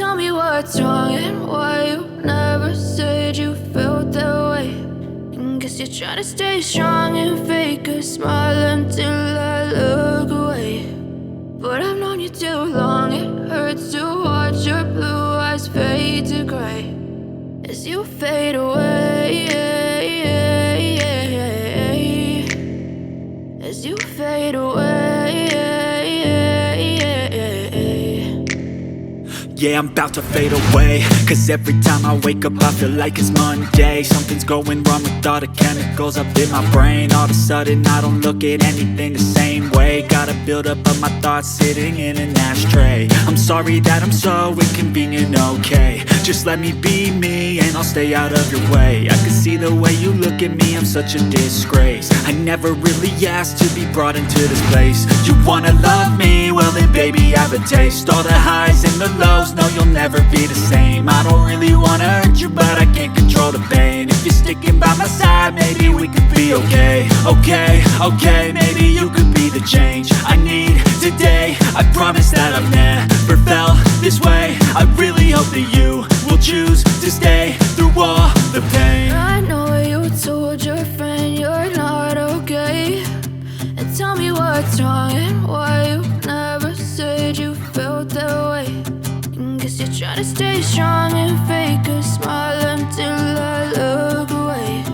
tell me what's wrong and why you never said you felt that way. And guess you're trying to stay strong and fake a smile until I look away. But I've known you too long, it hurts to watch your blue eyes fade to gray as you fade away, as you fade away. Yeah, I'm about to fade away, cause every time I wake up I feel like it's Monday. Something's going wrong with all the chemicals up in my brain. All of a sudden I don't look at anything the same way. Got a buildup of my thoughts sitting in an ashtray. I'm sorry that I'm so inconvenient, okay. Just let me be me and I'll stay out of your way. I can see the way you look at me, I'm such a disgrace. I never really asked to be brought into this place. You wanna love me? Well then baby I have a taste. All the highs and the lows, no, you'll never be the same. I don't really wanna hurt you, but I can't control the pain. If you're sticking by my side, maybe we could be okay. Okay, maybe you could be the change I need today. I promise that I've never felt this way. I really hope that you will choose to stay through all the pain. I know you told your friend you're not okay, and tell me what's wrong and why you never said you felt that way. Guess you're trying to stay strong and fake a smile until I look away.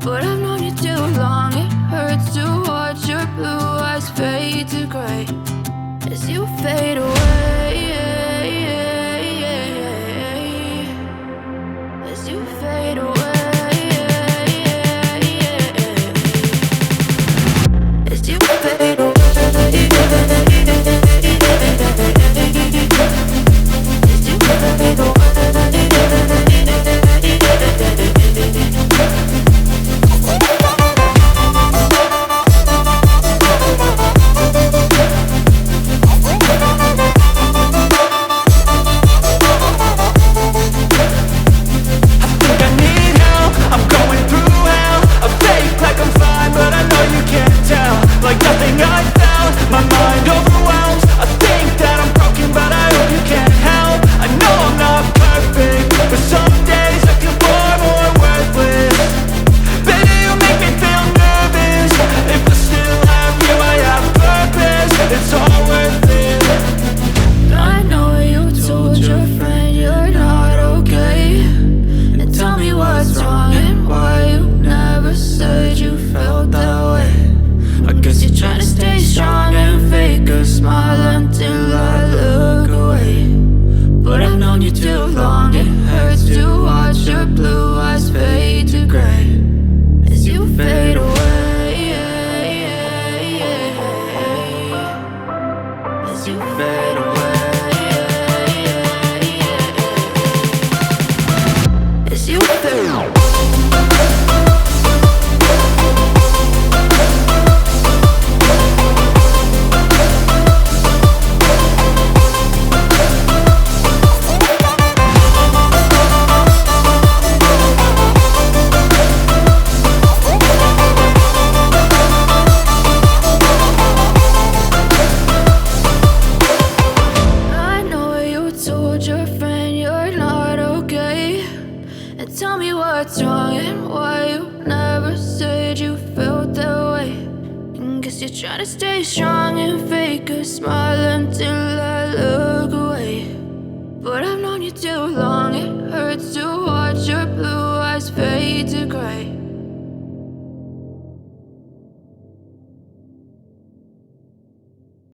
But I've known you too long, it hurts to watch your blue eyes fade to gray as you fade away, as you fade away, as you fade away. Tell me what's wrong and why you never said you felt that way. And guess you're trying to stay strong and fake a smile until I look away. But I've known you too long, it hurts to watch your blue eyes fade to gray